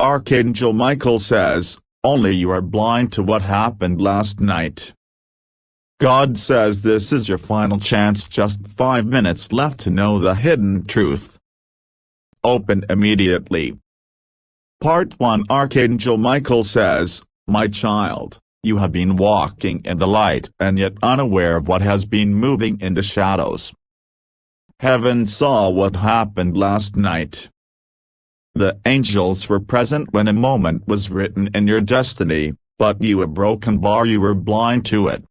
Archangel Michael says, only you are blind to what happened last night. God says this is your final chance, just 5 minutes left to know the hidden truth. Open immediately. Part 1. Archangel Michael says, my child, you have been walking in the light and yet unaware of what has been moving in the shadows. Heaven saw what happened last night. The angels were present when a moment was written in your destiny, but you a broken bar, you were blind to it.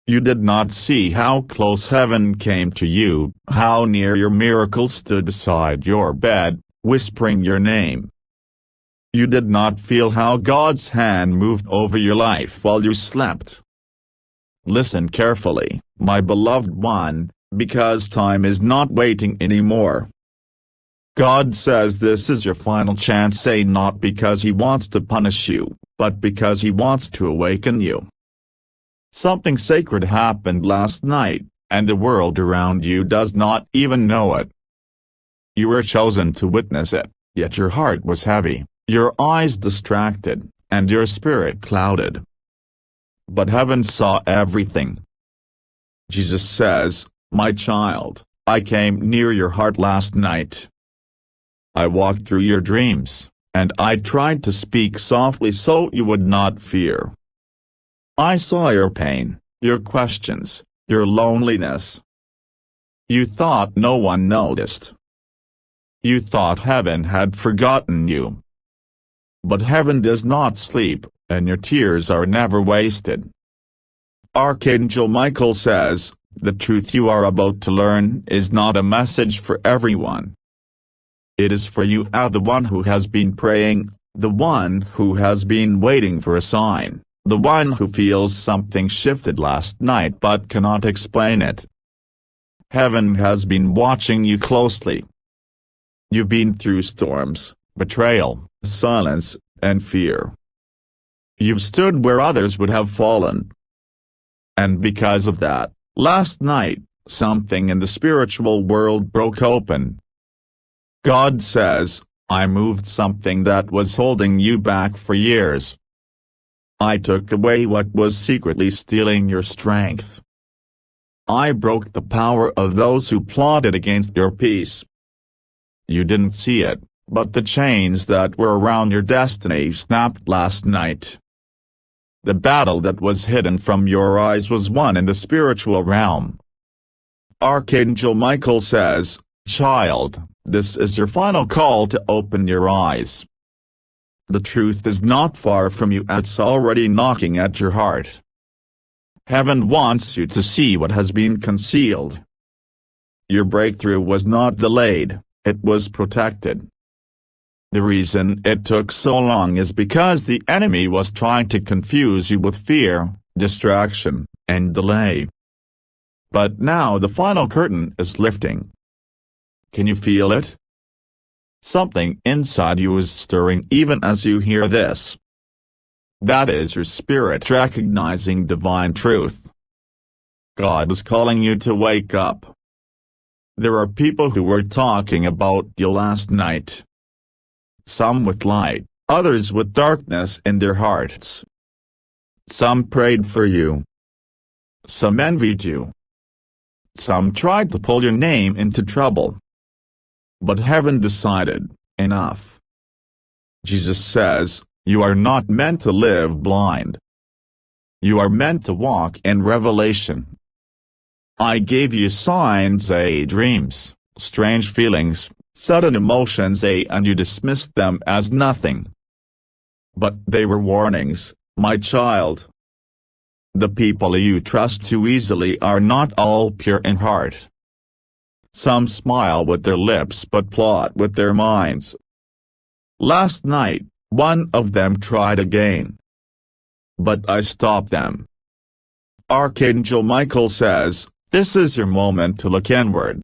You did not see how close heaven came to you, how near your miracle stood beside your bed, whispering your name. You did not feel how God's hand moved over your life while you slept. Listen carefully, my beloved one, because time is not waiting anymore. God says this is your final chance, say not because He wants to punish you, but because He wants to awaken you. Something sacred happened last night, and the world around you does not even know it. You were chosen to witness it, yet your heart was heavy, your eyes distracted, and your spirit clouded. But heaven saw everything. Jesus says, my child, I came near your heart last night. I walked through your dreams, and I tried to speak softly so you would not fear. I saw your pain, your questions, your loneliness. You thought no one noticed. You thought heaven had forgotten you. But heaven does not sleep, and your tears are never wasted. Archangel Michael says, the truth you are about to learn is not a message for everyone. It is for you, the one who has been praying, the one who has been waiting for a sign, the one who feels something shifted last night but cannot explain it. Heaven has been watching you closely. You've been through storms, betrayal, silence, and fear. You've stood where others would have fallen. And because of that, last night, something in the spiritual world broke open. God says, I moved something that was holding you back for years. I took away what was secretly stealing your strength. I broke the power of those who plotted against your peace. You didn't see it, but the chains that were around your destiny snapped last night. The battle that was hidden from your eyes was won in the spiritual realm. Archangel Michael says, child, this is your final call to open your eyes. The truth is not far from you, it's already knocking at your heart. Heaven wants you to see what has been concealed. Your breakthrough was not delayed, it was protected. The reason it took so long is because the enemy was trying to confuse you with fear, distraction, and delay. But now the final curtain is lifting. Can you feel it? Something inside you is stirring even as you hear this. That is your spirit recognizing divine truth. God is calling you to wake up. There are people who were talking about you last night. Some with light, others with darkness in their hearts. Some prayed for you. Some envied you. Some tried to pull your name into trouble. But heaven decided, enough. Jesus says, you are not meant to live blind. You are meant to walk in revelation. I gave you signs, dreams, strange feelings, sudden emotions, and you dismissed them as nothing. But they were warnings, my child. The people you trust too easily are not all pure in heart. Some smile with their lips but plot with their minds. Last night, one of them tried again. But I stopped them. Archangel Michael says, this is your moment to look inward.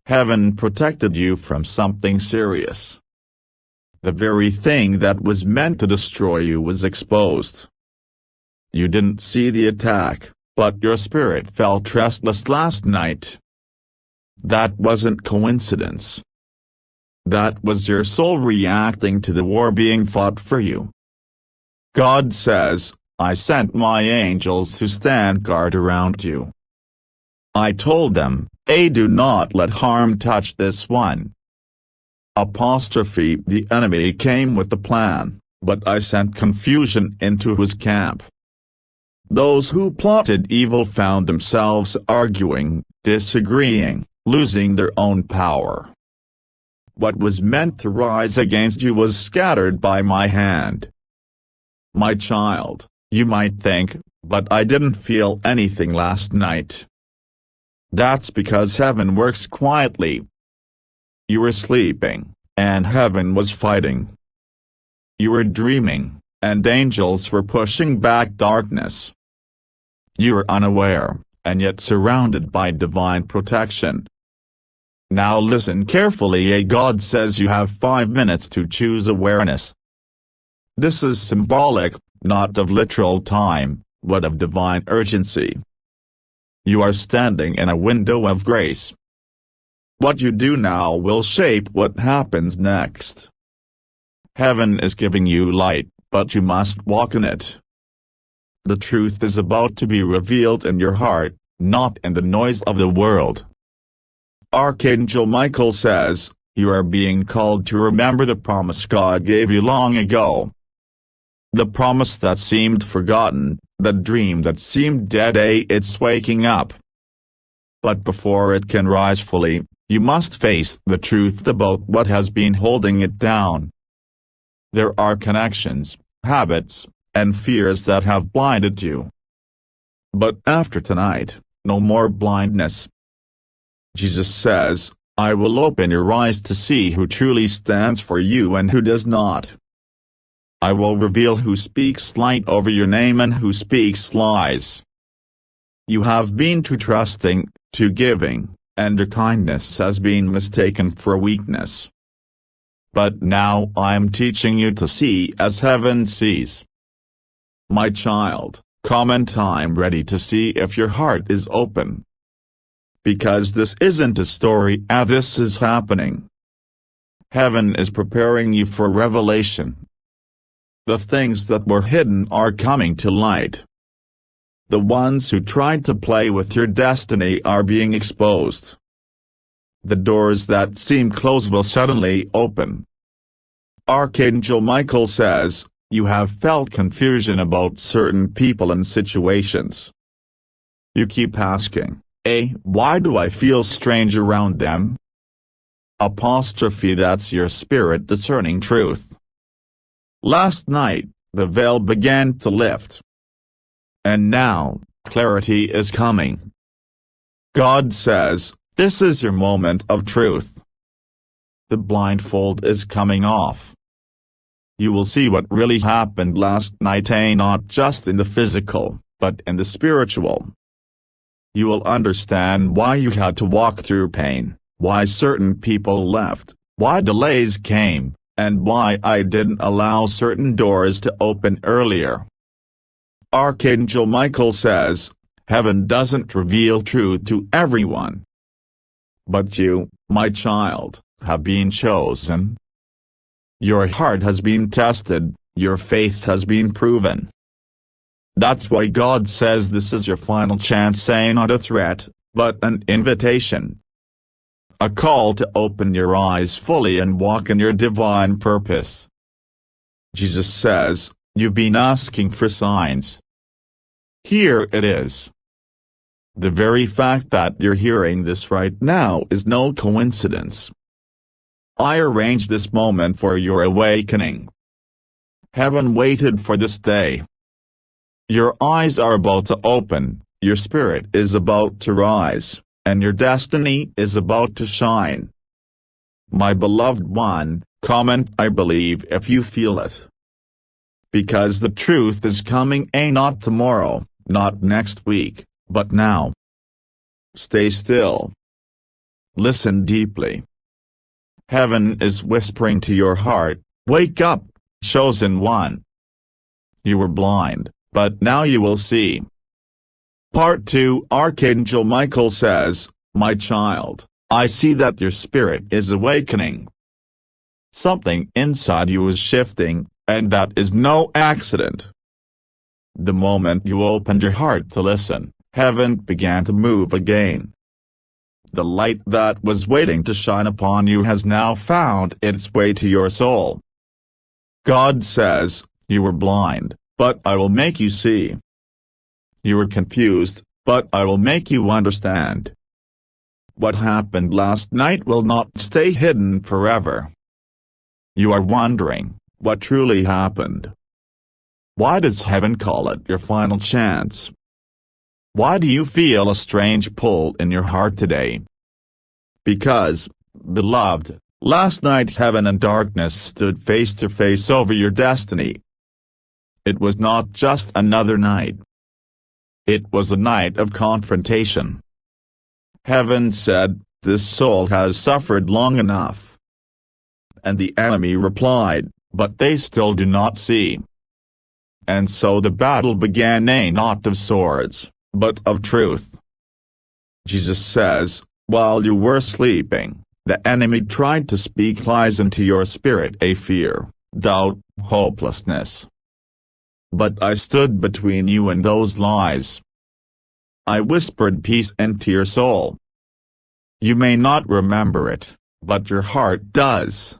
Heaven protected you from something serious. The very thing that was meant to destroy you was exposed. You didn't see the attack, but your spirit felt restless last night. That wasn't coincidence. That was your soul reacting to the war being fought for you. God says, I sent my angels to stand guard around you. I told them, do not let harm touch this one. The enemy came with the plan, but I sent confusion into his camp. Those who plotted evil found themselves arguing, disagreeing, losing their own power. What was meant to rise against you was scattered by my hand. My child, you might think, but I didn't feel anything last night. That's because heaven works quietly. You were sleeping, and heaven was fighting. You were dreaming, and angels were pushing back darkness. You were unaware, and yet surrounded by divine protection. Now listen carefully. God says you have 5 minutes to choose awareness. This is symbolic, not of literal time, but of divine urgency. You are standing in a window of grace. What you do now will shape what happens next. Heaven is giving you light, but you must walk in it. The truth is about to be revealed in your heart, not in the noise of the world. Archangel Michael says, you are being called to remember the promise God gave you long ago. The promise that seemed forgotten, the dream that seemed dead, it's waking up. But before it can rise fully, you must face the truth about what has been holding it down. There are connections, habits, and fears that have blinded you. But after tonight, no more blindness. Jesus says, I will open your eyes to see who truly stands for you and who does not. I will reveal who speaks light over your name and who speaks lies. You have been too trusting, too giving, and your kindness has been mistaken for weakness. But now I am teaching you to see as heaven sees. My child, come in time ready to see if your heart is open. Because this isn't a story, this is happening. Heaven is preparing you for revelation. The things that were hidden are coming to light. The ones who tried to play with your destiny are being exposed. The doors that seem closed will suddenly open. Archangel Michael says, you have felt confusion about certain people and situations. You keep asking, why do I feel strange around them? That's your spirit discerning truth. Last night, the veil began to lift. And now, clarity is coming. God says, this is your moment of truth. The blindfold is coming off. You will see what really happened last night, not just in the physical, but in the spiritual. You will understand why you had to walk through pain, why certain people left, why delays came, and why I didn't allow certain doors to open earlier. Archangel Michael says, heaven doesn't reveal truth to everyone. But you, my child, have been chosen. Your heart has been tested, your faith has been proven. That's why God says this is your final chance, not a threat, but an invitation. A call to open your eyes fully and walk in your divine purpose. Jesus says, you've been asking for signs. Here it is. The very fact that you're hearing this right now is no coincidence. I arranged this moment for your awakening. Heaven waited for this day. Your eyes are about to open, your spirit is about to rise, and your destiny is about to shine. My beloved one, comment I believe if you feel it. Because the truth is coming, not tomorrow, not next week, but now. Stay still. Listen deeply. Heaven is whispering to your heart, wake up, chosen one. You were blind, but now you will see. Part 2. Archangel Michael says, my child, I see that your spirit is awakening. Something inside you is shifting, and that is no accident. The moment you opened your heart to listen, heaven began to move again. The light that was waiting to shine upon you has now found its way to your soul. God says, you were blind, but I will make you see. You were confused, but I will make you understand. What happened last night will not stay hidden forever. You are wondering, what truly happened? Why does heaven call it your final chance? Why do you feel a strange pull in your heart today? Because, beloved, last night heaven and darkness stood face to face over your destiny. It was not just another night. It was a night of confrontation. Heaven said, this soul has suffered long enough. And the enemy replied, but they still do not see. And so the battle began, not of swords, but of truth. Jesus says, while you were sleeping, the enemy tried to speak lies into your spirit, a fear, doubt, hopelessness. But I stood between you and those lies. I whispered peace into your soul. You may not remember it, but your heart does.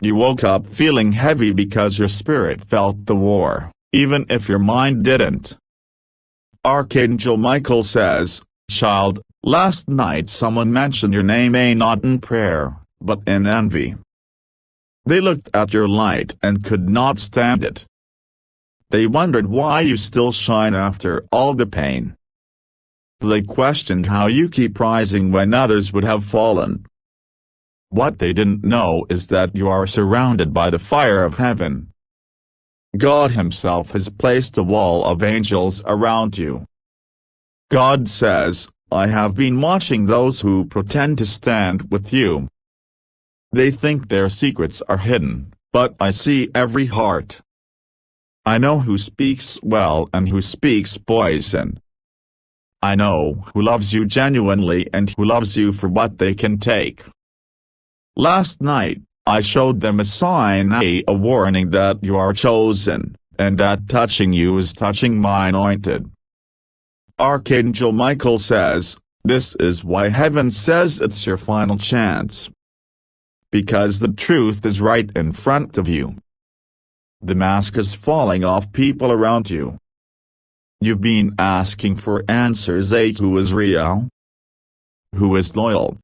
You woke up feeling heavy because your spirit felt the war, even if your mind didn't. Archangel Michael says, child, last night someone mentioned your name, not in prayer, but in envy. They looked at your light and could not stand it. They wondered why you still shine after all the pain. They questioned how you keep rising when others would have fallen. What they didn't know is that you are surrounded by the fire of heaven. God Himself has placed a wall of angels around you. God says, I have been watching those who pretend to stand with you. They think their secrets are hidden, but I see every heart. I know who speaks well and who speaks poison. I know who loves you genuinely and who loves you for what they can take. Last night, I showed them a sign, a warning that you are chosen, and that touching you is touching my anointed. Archangel Michael says, this is why heaven says it's your final chance. Because the truth is right in front of you. The mask is falling off people around you. You've been asking for answers, who is real? Who is loyal?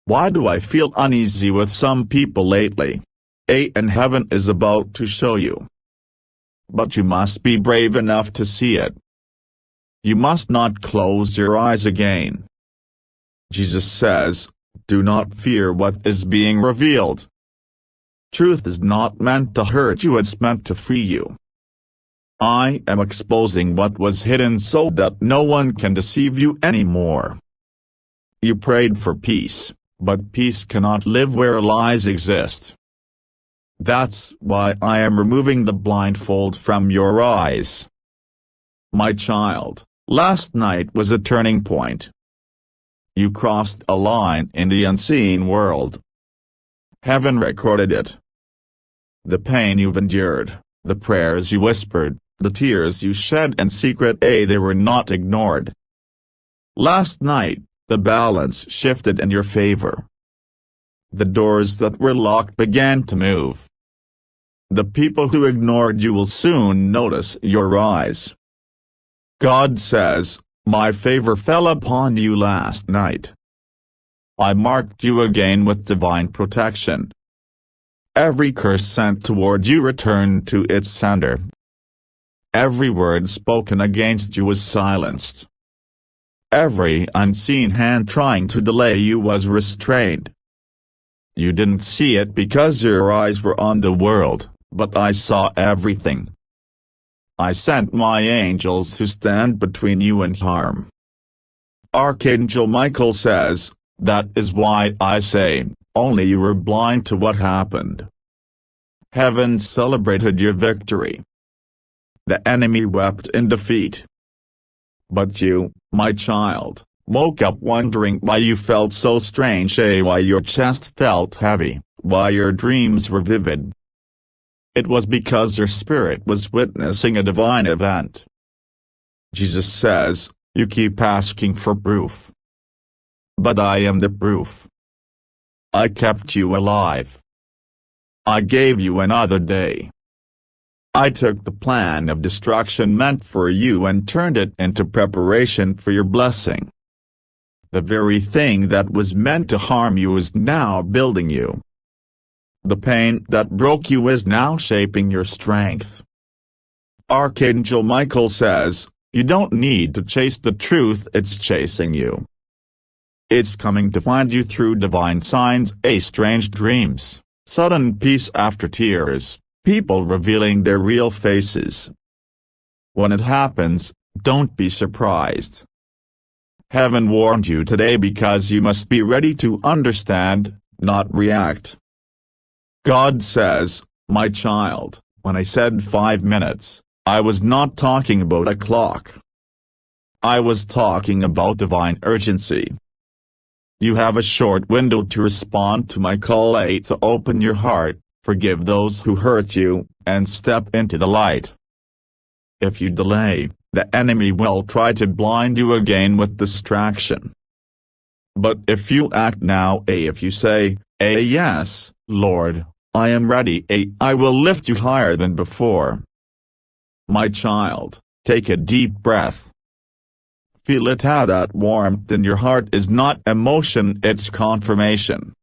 Why do I feel uneasy with some people lately? And heaven is about to show you. But you must be brave enough to see it. You must not close your eyes again. Jesus says, do not fear what is being revealed. Truth is not meant to hurt you, it's meant to free you. I am exposing what was hidden so that no one can deceive you anymore. You prayed for peace, but peace cannot live where lies exist. That's why I am removing the blindfold from your eyes. My child, last night was a turning point. You crossed a line in the unseen world. Heaven recorded it. The pain you've endured, the prayers you whispered, the tears you shed in secret, they were not ignored. Last night, the balance shifted in your favor. The doors that were locked began to move. The people who ignored you will soon notice your rise. God says, my favor fell upon you last night. I marked you again with divine protection. Every curse sent toward you returned to its sender. Every word spoken against you was silenced. Every unseen hand trying to delay you was restrained. You didn't see it because your eyes were on the world, but I saw everything. I sent my angels to stand between you and harm. Archangel Michael says, that is why I say, only you were blind to what happened. Heaven celebrated your victory. The enemy wept in defeat. But you, my child, woke up wondering why you felt so strange, why your chest felt heavy, why your dreams were vivid. It was because your spirit was witnessing a divine event. Jesus says, "You keep asking for proof. But I am the proof. I kept you alive. I gave you another day. I took the plan of destruction meant for you and turned it into preparation for your blessing. The very thing that was meant to harm you is now building you. The pain that broke you is now shaping your strength." Archangel Michael says, "You don't need to chase the truth, it's chasing you. It's coming to find you through divine signs, strange dreams, sudden peace after tears, people revealing their real faces. When it happens, don't be surprised. Heaven warned you today because you must be ready to understand, not react." God says, "My child, when I said 5 minutes, I was not talking about a clock. I was talking about divine urgency. You have a short window to respond to my call, to open your heart, forgive those who hurt you, and step into the light. If you delay, the enemy will try to blind you again with distraction. But if you act now, if you say, yes, Lord, I am ready, I will lift you higher than before. My child, take a deep breath. Feel it, how that warmth in your heart is not emotion, it's confirmation.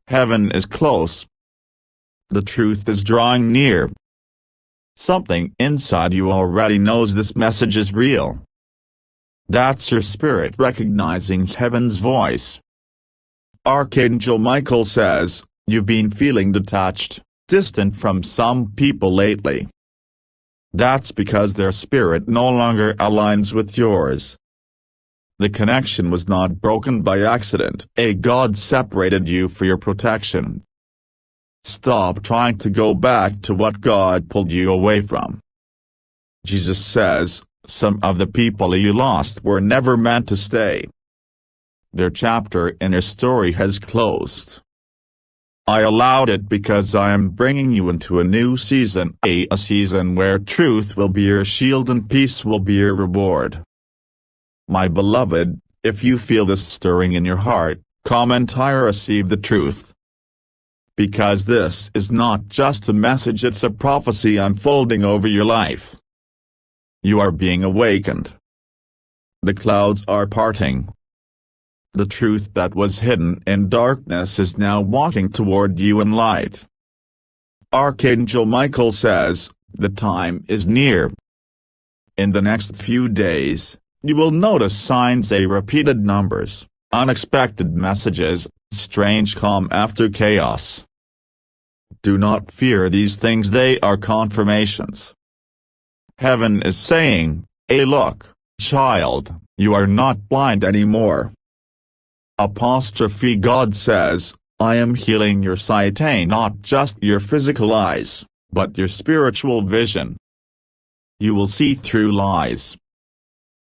Heaven is close. The truth is drawing near. Something inside you already knows this message is real. That's your spirit recognizing heaven's voice." Archangel Michael says, "You've been feeling detached, distant from some people lately. That's because their spirit no longer aligns with yours. The connection was not broken by accident, God separated you for your protection. Stop trying to go back to what God pulled you away from." Jesus says, "Some of the people you lost were never meant to stay. Their chapter in your story has closed. I allowed it because I am bringing you into a new season, a season where truth will be your shield and peace will be your reward." My beloved, if you feel this stirring in your heart, comment "I receive the truth." Because this is not just a message, it's a prophecy unfolding over your life. You are being awakened. The clouds are parting. The truth that was hidden in darkness is now walking toward you in light. Archangel Michael says, "The time is near." In the next few days, you will notice signs, repeated numbers, unexpected messages, strange calm after chaos. Do not fear these things, they are confirmations. Heaven is saying, look, child, you are not blind anymore. God says, "I am healing your sight, not just your physical eyes, but your spiritual vision. You will see through lies.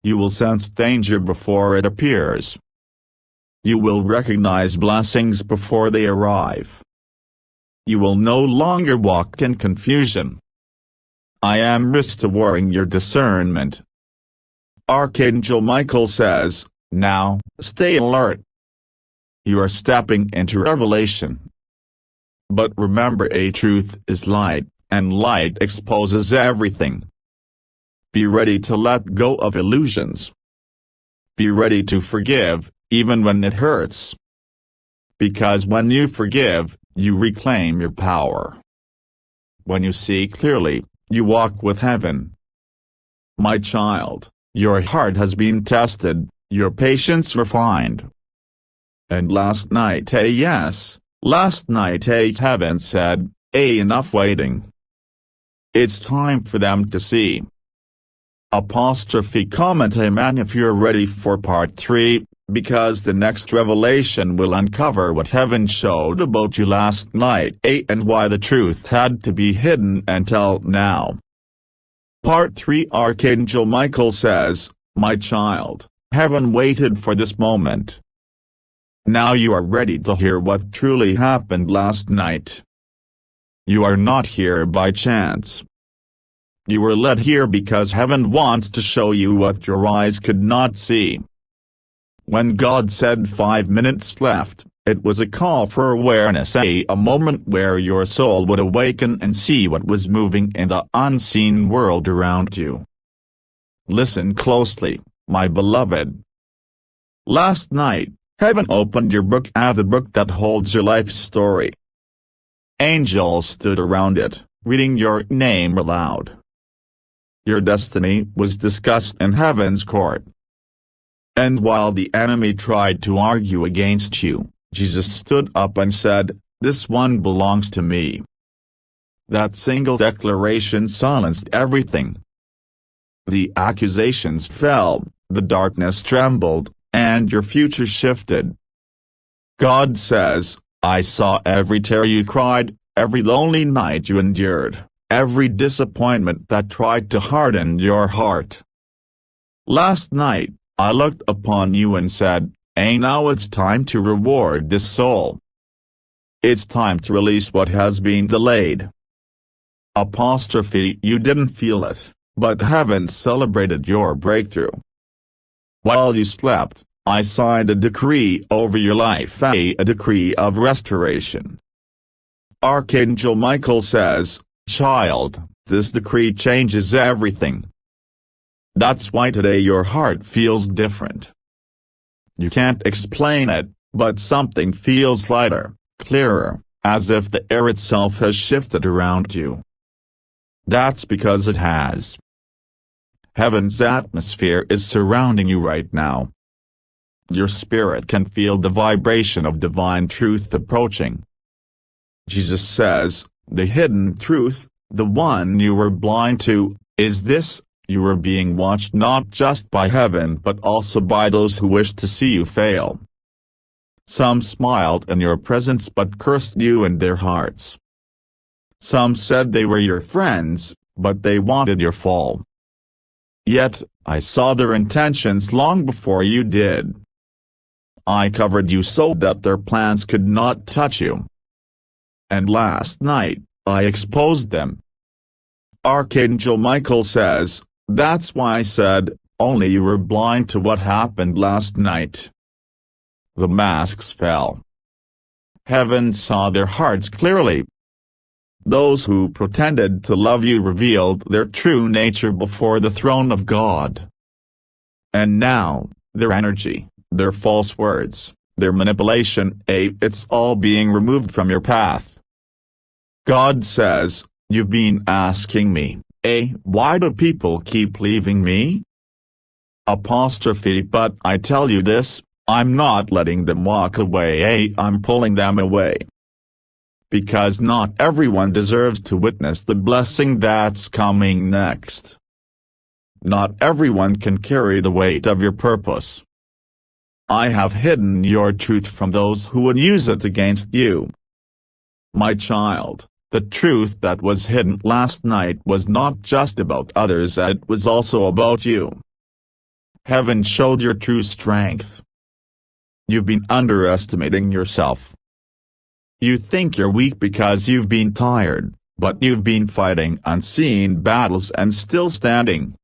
You will sense danger before it appears. You will recognize blessings before they arrive. You will no longer walk in confusion. I am restoring your discernment." Archangel Michael says, "Now, stay alert. You are stepping into revelation. But remember, truth is light, and light exposes everything. Be ready to let go of illusions. Be ready to forgive, even when it hurts. Because when you forgive, you reclaim your power. When you see clearly, you walk with heaven. My child, your heart has been tested, your patience refined. And last night, heaven said, enough waiting. It's time for them to see. Comment amen if you're ready for part 3, because the next revelation will uncover what heaven showed about you last night, and why the truth had to be hidden until now. Part 3. Archangel Michael says, "My child, heaven waited for this moment. Now you are ready to hear what truly happened last night. You are not here by chance. You were led here because heaven wants to show you what your eyes could not see. When God said 5 minutes left, it was a call for awareness, a moment where your soul would awaken and see what was moving in the unseen world around you. Listen closely, my beloved. Last night, heaven opened your book, the book that holds your life story. Angels stood around it, reading your name aloud. Your destiny was discussed in heaven's court. And while the enemy tried to argue against you, Jesus stood up and said, "This one belongs to me." That single declaration silenced everything. The accusations fell, the darkness trembled, and your future shifted. God says, "I saw every tear you cried, every lonely night you endured, every disappointment that tried to harden your heart. Last night, I looked upon you and said, now it's time to reward this soul. It's time to release what has been delayed." You didn't feel it, but heaven celebrated your breakthrough. While you slept, I signed a decree over your life, a decree of restoration. Archangel Michael says, "Child, this decree changes everything." That's why today your heart feels different. You can't explain it, but something feels lighter, clearer, as if the air itself has shifted around you. That's because it has. Heaven's atmosphere is surrounding you right now. Your spirit can feel the vibration of divine truth approaching. Jesus says, "The hidden truth, the one you were blind to, is this: you are being watched not just by heaven but also by those who wish to see you fail." Some smiled in your presence but cursed you in their hearts. Some said they were your friends, but they wanted your fall. Yet, I saw their intentions long before you did. I covered you so that their plans could not touch you. And last night, I exposed them. Archangel Michael says, "That's why I said, only you were blind to what happened last night." The masks fell. Heaven saw their hearts clearly. Those who pretended to love you revealed their true nature before the throne of God. And now, their energy, their false words, their manipulation, it's all being removed from your path. God says, "You've been asking me, why do people keep leaving me? But I tell you this, I'm not letting them walk away, I'm pulling them away. Because not everyone deserves to witness the blessing that's coming next. Not everyone can carry the weight of your purpose. I have hidden your truth from those who would use it against you. My child, the truth that was hidden last night was not just about others, it was also about you. Heaven showed your true strength. You've been underestimating yourself. You think you're weak because you've been tired, but you've been fighting unseen battles and still standing.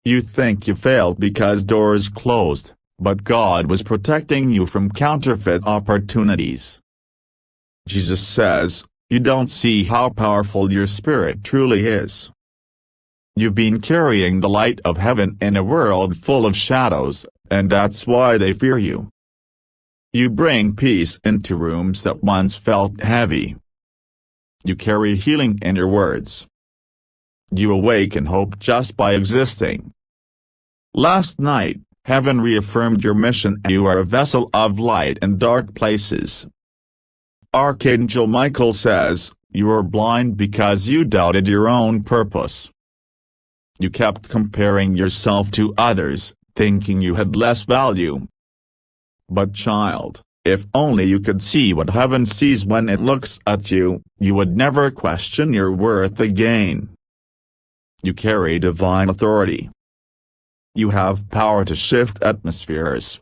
You think you failed because doors closed, but God was protecting you from counterfeit opportunities. Jesus says, "You don't see how powerful your spirit truly is." You've been carrying the light of heaven in a world full of shadows, and that's why they fear you. You bring peace into rooms that once felt heavy. You carry healing in your words. You awaken hope just by existing. Last night, heaven reaffirmed your mission. You are a vessel of light in dark places. Archangel Michael says, "You are blind because you doubted your own purpose. You kept comparing yourself to others, thinking you had less value. But child, if only you could see what heaven sees when it looks at you, you would never question your worth again. You carry divine authority. You have power to shift atmospheres.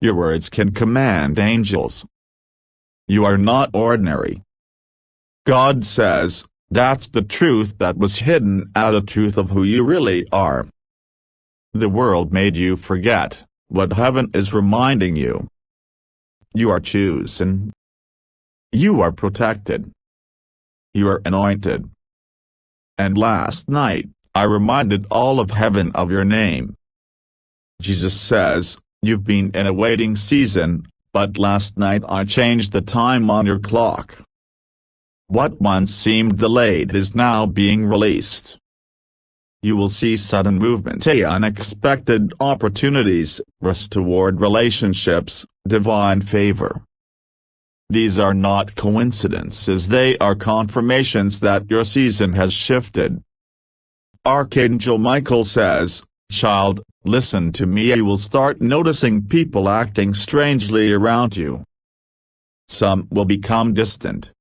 Your words can command angels. You are not ordinary. God says, that's the truth that was hidden as the truth of who you really are. The world made you forget what heaven is reminding you. You are chosen. You are protected. You are anointed. And last night, I reminded all of heaven of your name. Jesus says, you've been in a waiting season, but last night I changed the time on your clock. What once seemed delayed is now being released. You will see sudden movement, unexpected opportunities, restored relationships, divine favor. These are not coincidences, they are confirmations that your season has shifted. Archangel Michael says, child, listen to me. You will start noticing people acting strangely around you. Some will become distant.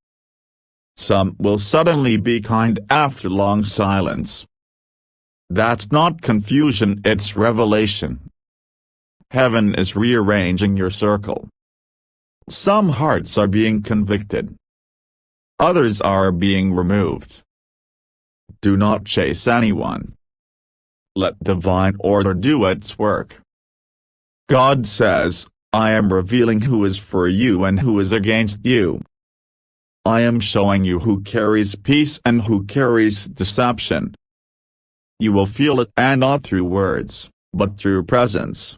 Some will suddenly be kind after long silence. That's not confusion, it's revelation. Heaven is rearranging your circle. Some hearts are being convicted. Others are being removed. Do not chase anyone. Let divine order do its work. God says, I am revealing who is for you and who is against you. I am showing you who carries peace and who carries deception. You will feel it, and not through words, but through presence.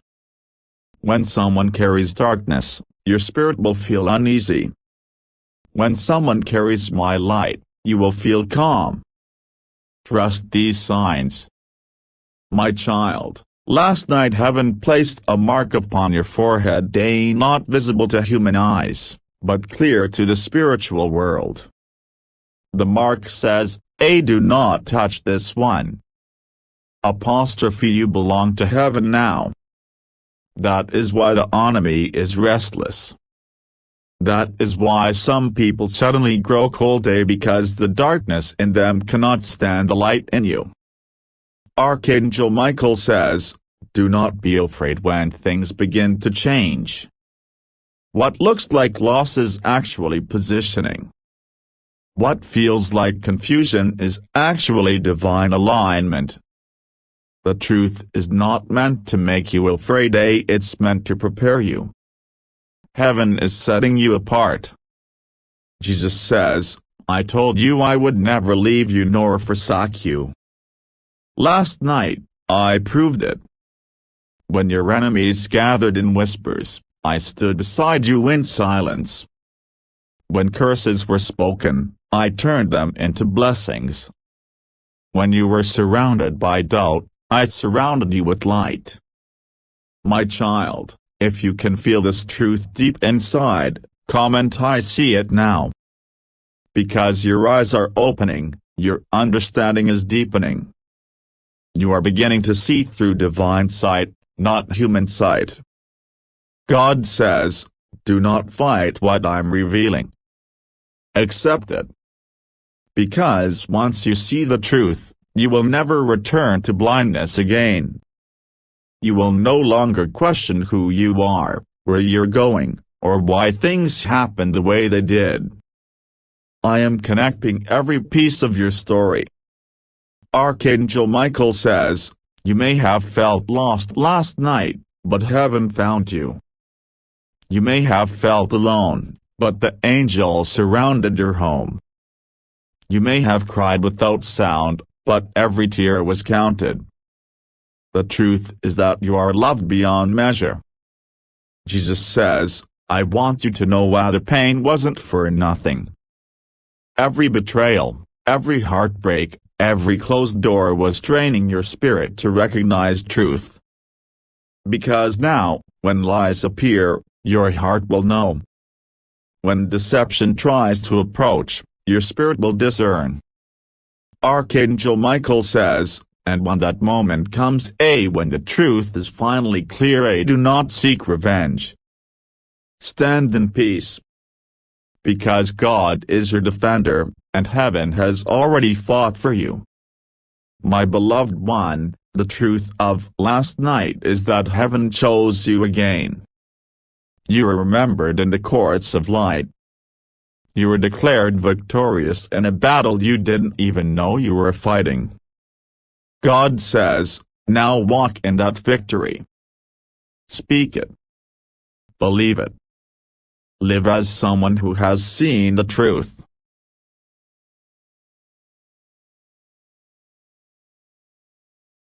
When someone carries darkness, your spirit will feel uneasy. When someone carries my light, you will feel calm. Trust these signs. My child, last night heaven placed a mark upon your forehead, not visible to human eyes, but clear to the spiritual world. The mark says, do not touch this one. Apostrophe, you belong to heaven now. That is why the enemy is restless. That is why some people suddenly grow cold, because the darkness in them cannot stand the light in you. Archangel Michael says, do not be afraid when things begin to change. What looks like loss is actually positioning. What feels like confusion is actually divine alignment. The truth is not meant to make you afraid, it's meant to prepare you. Heaven is setting you apart. Jesus says, I told you I would never leave you nor forsake you. Last night, I proved it. When your enemies gathered in whispers, I stood beside you in silence. When curses were spoken, I turned them into blessings. When you were surrounded by doubt, I surrounded you with light. My child, if you can feel this truth deep inside, comment I see it now. Because your eyes are opening, your understanding is deepening. You are beginning to see through divine sight, not human sight. God says, do not fight what I'm revealing. Accept it. Because once you see the truth, you will never return to blindness again. You will no longer question who you are, where you're going, or why things happened the way they did. I am connecting every piece of your story. Archangel Michael says, you may have felt lost last night, but heaven found you. You may have felt alone, but the angels surrounded your home. You may have cried without sound, but every tear was counted. The truth is that you are loved beyond measure. Jesus says, I want you to know why the pain wasn't for nothing. Every betrayal, every heartbreak, every closed door was training your spirit to recognize truth. Because now, when lies appear, your heart will know. When deception tries to approach, your spirit will discern. Archangel Michael says, and when that moment comes, when the truth is finally clear, do not seek revenge. Stand in peace. Because God is your defender, and heaven has already fought for you. My beloved one, the truth of last night is that heaven chose you again. You are remembered in the courts of light. You were declared victorious in a battle you didn't even know you were fighting. God says, now walk in that victory. Speak it. Believe it. Live as someone who has seen the truth.